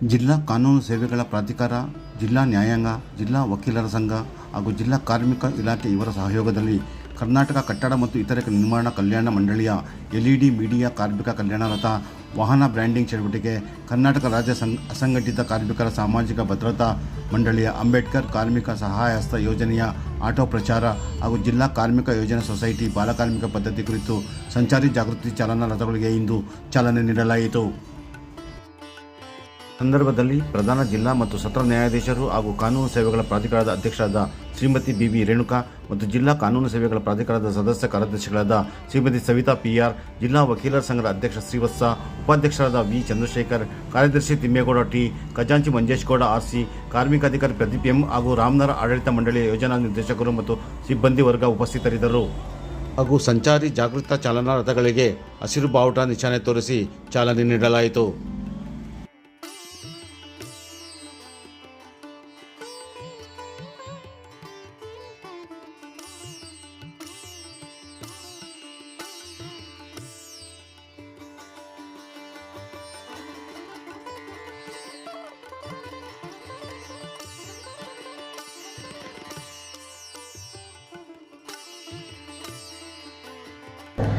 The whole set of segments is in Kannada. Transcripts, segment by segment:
ಜಿಲ್ಲಾ ಕಾನೂನು ಸೇವೆಗಳ ಪ್ರಾಧಿಕಾರ, ಜಿಲ್ಲಾ ನ್ಯಾಯಾಂಗ, ಜಿಲ್ಲಾ ವಕೀಲರ ಸಂಘ ಹಾಗೂ ಜಿಲ್ಲಾ ಕಾರ್ಮಿಕ ಇಲಾಖೆ ಇವರ ಸಹಯೋಗದಲ್ಲಿ ಕರ್ನಾಟಕ ಕಟ್ಟಡ ಮತ್ತು ಇತರೆ ನಿರ್ಮಾಣ ಕಲ್ಯಾಣ ಮಂಡಳಿಯ LED ಮೀಡಿಯಾ ಕಾರ್ಮಿಕ ಕಲ್ಯಾಣ ರಥ ವಾಹನ ಬ್ರ್ಯಾಂಡಿಂಗ್ ಚಟುವಟಿಕೆ, ಕರ್ನಾಟಕ ರಾಜ್ಯ ಅಸಂಘಟಿತ ಕಾರ್ಮಿಕರ ಸಾಮಾಜಿಕ ಭದ್ರತಾ ಮಂಡಳಿಯ ಅಂಬೇಡ್ಕರ್ ಕಾರ್ಮಿಕ ಸಹಾಯ ಹಸ್ತ ಯೋಜನೆಯ ಆಟೋ ಪ್ರಚಾರ ಹಾಗೂ ಜಿಲ್ಲಾ ಕಾರ್ಮಿಕ ಯೋಜನಾ ಸೊಸೈಟಿ ಬಾಲಕಾರ್ಮಿಕ ಪದ್ಧತಿ ಕುರಿತು ಸಂಚಾರಿ ಜಾಗೃತಿ ಚಾಲನಾ ರಥಗಳಿಗೆ ಇಂದು ಚಾಲನೆ ನೀಡಲಾಯಿತು. ಸಂದರ್ಭದಲ್ಲಿ ಪ್ರಧಾನ ಜಿಲ್ಲಾ ಮತ್ತು ಸತ್ರ ನ್ಯಾಯಾಧೀಶರು ಹಾಗೂ ಕಾನೂನು ಸೇವೆಗಳ ಪ್ರಾಧಿಕಾರದ ಅಧ್ಯಕ್ಷರಾದ ಶ್ರೀಮತಿ BB ರೇಣುಕಾ ಮತ್ತು ಜಿಲ್ಲಾ ಕಾನೂನು ಸೇವೆಗಳ ಪ್ರಾಧಿಕಾರದ ಸದಸ್ಯ ಕಾರ್ಯದರ್ಶಿಗಳಾದ ಶ್ರೀಮತಿ ಸವಿತಾ PR, ಜಿಲ್ಲಾ ವಕೀಲರ ಸಂಘದ ಅಧ್ಯಕ್ಷ ಶ್ರೀವತ್ಸ, ಉಪಾಧ್ಯಕ್ಷರಾದ V ಚಂದ್ರಶೇಖರ್, ಕಾರ್ಯದರ್ಶಿ ತಿಮ್ಮೇಗೌಡ T, ಖಜಾಂಚಿ ಮಂಜೇಶ್ಗೌಡ RC, ಕಾರ್ಮಿಕಾಧಿಕಾರಿ ಪ್ರದೀಪ್ M ಹಾಗೂ ರಾಮನಗರ ಆಡಳಿತ ಮಂಡಳಿಯ ಯೋಜನಾ ನಿರ್ದೇಶಕರು ಮತ್ತು ಸಿಬ್ಬಂದಿ ವರ್ಗ ಉಪಸ್ಥಿತರಿದ್ದರು. ಹಾಗೂ ಸಂಚಾರಿ ಜಾಗೃತ ಚಾಲನಾ ರಥಗಳಿಗೆ ಹಸಿರು ಬಾವುಟ ನಿಶಾನೆ ತೋರಿಸಿ ಚಾಲನೆ ನೀಡಲಾಯಿತು.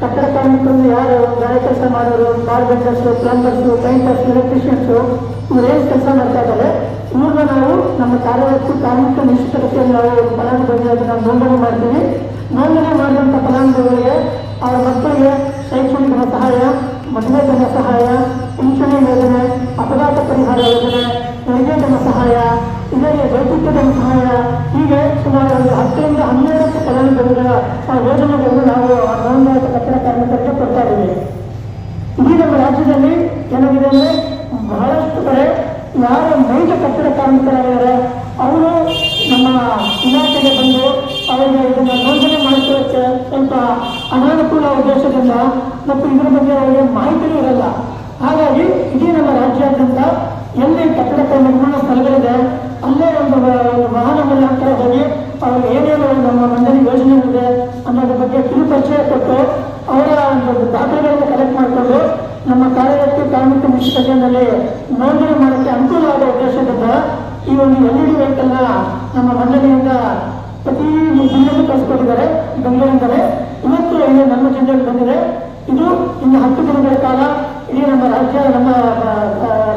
ಕಟ್ಟಡ ಕಾರ್ಮಿಕರು ಯಾರು ಗಾಳಿ ಕೆಲಸ ಮಾಡೋರು, ಕಾರ್ಪೆಂಟರ್ಸು, ಪ್ಲಂಬರ್ಸು, ಪೇಂಟರ್ಸ್, ಎಲೆಕ್ಟ್ರಿಷಿಯನ್ಸು ಇವರೇನು ಕೆಲಸ ಮಾಡ್ತಾ ಇದ್ದಾರೆ, ಇವ್ರನ್ನ ನಾವು ನಮ್ಮ ಕಾರ್ಯದರ್ಶಿ ಕಾರ್ಮಿಕ ನಿಶ್ಚಿತತೆಯಲ್ಲಿ ನಾವು ಫಲಾನುಭವಿಯಾಗಿ ನಾವು ನೋಂದಣಿ ಮಾಡ್ತೀವಿ. ನೋಂದಣಿ ಮಾಡಿದಂಥ ಫಲಾನುಭವಿಗಳಿಗೆ ಅವರ ಮಕ್ಕಳಿಗೆ ಶೈಕ್ಷಣಿಕ ಧನ ಸಹಾಯ, ಮದುವೆ ಧನ ಸಹಾಯ, ಪಿಂಚಣಿ ಯೋಜನೆ, ಅಪಘಾತ ಪರಿಹಾರ ಯೋಜನೆ, ತೆರಿಗೆ ಧನ ಸಹಾಯ, ಇದಕ್ಕೆ ವೈದ್ಯಕೀಯ ಧನ ಸಹಾಯ, ಹೀಗೆ ಸುಮಾರು 10 ರಿಂದ 12 ಫಲಾನುಭವಿಗಳ ಯೋಜನೆಗಳನ್ನು ನಾವು ನೋಂದಾಯಿತ ಕಟ್ಟಡ ಕಾರ್ಮಿಕರಿಗೆ ಕೊಡ್ತಾ ಇದ್ದೀವಿ. ಈ ನಮ್ಮ ರಾಜ್ಯದಲ್ಲಿ ಏನಾಗಿದೆ ಅಂದರೆ ಬಹಳಷ್ಟು ಕಡೆ ಯಾರು ನೈಜ ಕಟ್ಟಡ ಕಾರ್ಮಿಕರಾಗಿದ್ದಾರೆ ಅವರು ನಮ್ಮ ಇಲಾಖೆಗೆ ಬಂದು ಅವರಿಗೆ ಇದನ್ನು ನೋಂದಣಿ ಮಾಡಿಕೊಳ್ಳೋಕ್ಕೆ ಸ್ವಲ್ಪ ಅನಾನುಕೂಲ ಉದ್ದೇಶದಿಂದ ಮತ್ತು ಇದರ ಬಗ್ಗೆ ಅವರಿಗೆ ಮಾಹಿತಿಯೂ ಇರಲ್ಲ. ಹಾಗಾಗಿ ಇಡೀ ನಮ್ಮ ರಾಜ್ಯಾದ್ಯಂತ ಎಲ್ಲಿ ಕಟ್ಟಡ ನಿರ್ಮಾಣ ಸ್ಥಳಗಳಿದೆ ಅಲ್ಲೇ ಒಂದು ವಾಹನ ಮುಖಾಂತರ ಹೋಗಿ ಅವ್ರಿಗೆ ಏನೇನು ನಮ್ಮ ನೋಂದಣಿ ಯೋಜನೆಗಳಿದೆ ಅನ್ನೋದ್ರ ಬಗ್ಗೆ ಕಿರುಪರಿಚಯ ಕೊಟ್ಟು ಅವರ ಒಂದು ದಾಖಲೆಗಳನ್ನು ಕಲೆಕ್ಟ್ ಮಾಡಿಕೊಂಡು ನಮ್ಮ ಕಾರ್ಯದರ್ಶಿ ಕಾರ್ಮಿಕ ನಿಶ್ಚಿತತೆಯಲ್ಲಿ ನೋಂದಣಿ ಮಾಡೋಕ್ಕೆ ಅನುಕೂಲವಾದ ಉದ್ದೇಶದಿಂದ ಈ ಒಂದು LED ವೆಹಿಕಲ್ನ ನಮ್ಮ ಮಂಡಳಿಯಿಂದ ಪ್ರತಿ ಜಿಲ್ಲೆಗೂ ಕಳಿಸ್ಕೊಟ್ಟಿದ್ದಾರೆ. ಬೆಂಗಳೂರಿಂದಲೇ ಇವತ್ತು ಇಲ್ಲಿ ನಮ್ಮ ಜಿಲ್ಲೆಯಲ್ಲಿ ಬಂದಿದೆ. ಇದು ಇನ್ನು 10 ದಿನಗಳ ಕಾಲ ಇಡೀ ನಮ್ಮ ರಾಜ್ಯ ನಮ್ಮ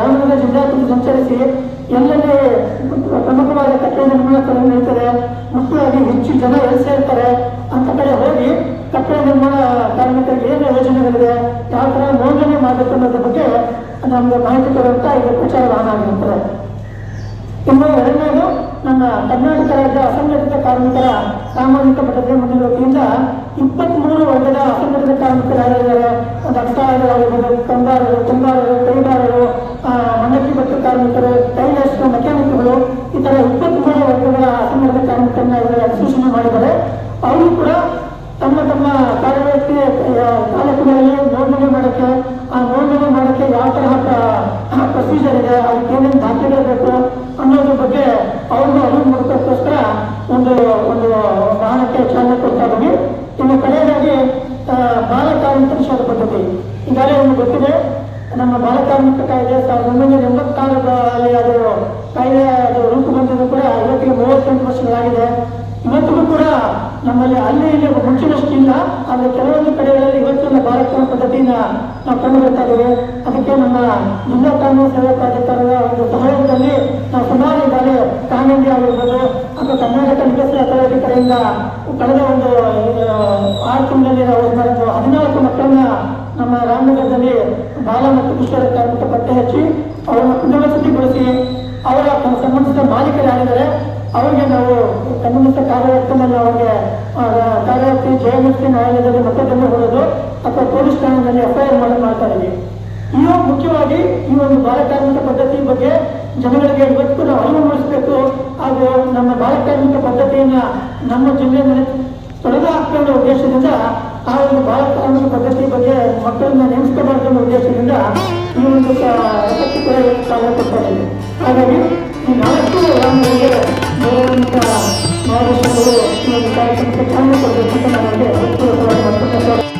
ರಾಮನಗರ ಜಿಲ್ಲಾಡಳಿತ ಸಂಚರಿಸಿ ಎಲ್ಲೆಲ್ಲಿ ಪ್ರಮುಖವಾದ ಕಟ್ಟಡ ನಿರ್ಮಾಣ ಸ್ಥಳಗಳು ನಡೀತದೆ ಮತ್ತು ಅಲ್ಲಿ ಹೆಚ್ಚು ಜನ ಎಲ್ಲಿ ಸೇರ್ತಾರೆ ಅಂತ ಕಡೆ ಹೋಗಿ ಕಟ್ಟಡ ನಿರ್ಮಾಣ ಕಾರ್ಮಿಕರಿಗೆ ಏನು ಯೋಜನೆಗಳಿದೆ, ಯಾವ ಥರ ನೋಂದಣಿ ಮಾಡಬೇಕು ಅನ್ನೋದ್ರ ಬಗ್ಗೆ ನಮಗೆ ಮಾಹಿತಿ ಕೊಡುವಂಥ ಇದು ಪ್ರಚಾರ ವಾಹನ ಆಗಿರುತ್ತದೆ. ಇನ್ನು ಎರಡನೇದು ನಮ್ಮ ಕರ್ನಾಟಕ ರಾಜ್ಯ ಅಸಂಘಟಿತ ಕಾರ್ಮಿಕರ ಸಾಮಾಜಿಕ ಭದ್ರತೆ ಮಂಡಳಿ ವತಿಯಿಂದ 23 ವರ್ಗದ ಅಸಂಘಟಿತ ಕಾರ್ಮಿಕರಾಗಿದ್ದಾರೆ. ಒಂದು ಅಕ್ಷರಾಗಿರ್ಬೋದು, ಕಂಬಾರರು, ಕೈಗಾರರು, ಮಂಡಕ್ಕಿ ಭತ್ತ ಕಾರ್ಮಿಕರು, ಟೈಲರ್ಸ್, ಮೆಕ್ಯಾನಿಕ್ಗಳು, ಈ ಥರ 23 ವರ್ಗಗಳ ಅಸಂಘಟಿತ ಕಾರ್ಮಿಕರನ್ನ ಅಧಿಸೂಚನೆ ಮಾಡಿದ್ದಾರೆ. ಅವರು ಕೂಡ ತಮ್ಮ ತಮ್ಮ ಕಾರ್ಯವ್ಯಕ್ತಿ ತಾಲೂಕುಗಳಲ್ಲಿ ನೋಂದಣಿ ಮಾಡೋಕ್ಕೆ, ಆ ನೋಂದಣಿ ಮಾಡೋಕ್ಕೆ ಯಾವ ತರಹ ಪ್ರೊಸೀಜರ್ ಇದೆ, ಅದಕ್ಕೆ ಏನೇನು ದಾಖಲೆಗಳು ಬೇಕು ಅನ್ನೋದ್ರ ಬಗ್ಗೆ ಅವ್ರನ್ನ ಅರಿವು ಮಾಡೋಕ್ಕೋಸ್ಕರ ಒಂದು ವಾಹನಕ್ಕೆ ಚಾಲನೆ ಕೊಡ್ತಾ ಇದ್ದೀವಿ. ಇನ್ನು ಕಡೆಯದಾಗಿ ಬಾಲ ಕಾರ್ಮಿಕ ನಿಷೇಧ ಪದ್ಧತಿ ಈಗಾಗಲೇ ನಿಮ್ಗೆ ಗೊತ್ತಿದೆ. ನಮ್ಮ ಬಾಲ ಕಾರ್ಮಿಕ ಕಾಯ್ದೆ 1986ರಲ್ಲಿ ಅದು ಕಾಯ್ದೆ ರೂಪು ಬಂದಿದ್ದು ಕೂಡ ಇವತ್ತಿಗೆ 38 ವರ್ಷಗಳಾಗಿದೆ. ಇವತ್ತಿಗೂ ಕೂಡ ನಮ್ಮಲ್ಲಿ ಅಲ್ಲಿ ಇಲ್ಲಿ ಮುಂಚಿನಷ್ಟು ಇಲ್ಲ, ಆದರೆ ಕೆಲವೊಂದು ಕಡೆಗಳಲ್ಲಿ ಇವತ್ತಿನ ಬಾಲ ಕಾರ್ಮಿಕ ಪದ್ಧತಿನ ನಾವು ಕಂಡು ಬರ್ತಾ ಇದ್ದೇವೆ. ಅದಕ್ಕೆ ನಮ್ಮ ಜಿಲ್ಲಾ ಕಾನೂನು ಸೇವಾ ಪ್ರಾಧಿಕಾರದ ಒಂದು ಸಹಯೋಗದಲ್ಲಿ ನಾವು ಸುಮಾರು ಈಗಾಗಲೇ ಕಾನೂನು ಆಗಿರ್ಬೋದು ಅಥವಾ ಕರ್ನಾಟಕ ನಿಗದಿತ ಅಥಾರಿಟಿ ಕಡೆಯಿಂದ ಕಳೆದ ಒಂದು 6 ತಿಂಗಳಲ್ಲಿ ನಾವು 14 ಮಕ್ಕಳನ್ನ ನಮ್ಮ ರಾಮನಗರದಲ್ಲಿ ಬಾಲ ಮತ್ತು ಕಿಶೋರ ಕಾರ್ಮಿಕ ಪತ್ತೆ ಹಚ್ಚಿ ಅವರನ್ನು ಪುನರ್ವಸತಿಗೊಳಿಸಿ ಅವರ ಸಂಬಂಧಿಸಿದ ಮಾಲೀಕರು ಯಾರಿದ್ದಾರೆ ಅವರಿಗೆ ನಾವು ಸಂಬಂಧಿತ ಕಾರ್ಯವ್ಯಕ್ತಿನಲ್ಲಿ ಅವರಿಗೆ ಕಾರ್ಯವ್ಯಕ್ತಿ ಜಯಮೂರ್ತಿ ನ್ಯಾಯಾಲಯದಲ್ಲಿ ಮೊಕದ್ದಮೆ ಹೊಡೋದು ಅಥವಾ ಪೊಲೀಸ್ ಠಾಣೆಯಲ್ಲಿ FIR ಮಾಡ್ತಾ ಇದ್ದೀವಿ. ಈಗ ಮುಖ್ಯವಾಗಿ ಈ ಒಂದು ಬಾಲ ಕಾರ್ಮಿಕ ಪದ್ಧತಿ ಬಗ್ಗೆ ಜನಗಳಿಗೆ ಇವತ್ತು ನಾವು ಅರಿವು ಮೂಡಿಸಬೇಕು ಹಾಗೂ ನಮ್ಮ ಬಾಲ ಕಾರ್ಮಿಕ ಪದ್ಧತಿಯನ್ನು ನಮ್ಮ ಜಿಲ್ಲೆಯಲ್ಲಿ ತೊಡೆದು ಹಾಕುವ ಉದ್ದೇಶದಿಂದ ಆ ಒಂದು ಬಾಲ ಕಾರ್ಮಿಕ ಪದ್ಧತಿ ಬಗ್ಗೆ ಮಕ್ಕಳನ್ನ ನೇಮಿಸಬಾರ್ದು ಅನ್ನೋ ಉದ್ದೇಶದಿಂದ ಈ ಒಂದು ಕೂಡ ಕಾರ್ಯ ಕೊಡ್ತಾ ಇದ್ದೀವಿ. ಹಾಗಾಗಿ ಈ 4 ರಾಮಗಳಿಗೆ ಕಾರ್ಯಕ್ರಮಕ್ಕೆ ಚಾಲನೆ ಕೊಡಬೇಕು ಅಂತ ನಮಗೆ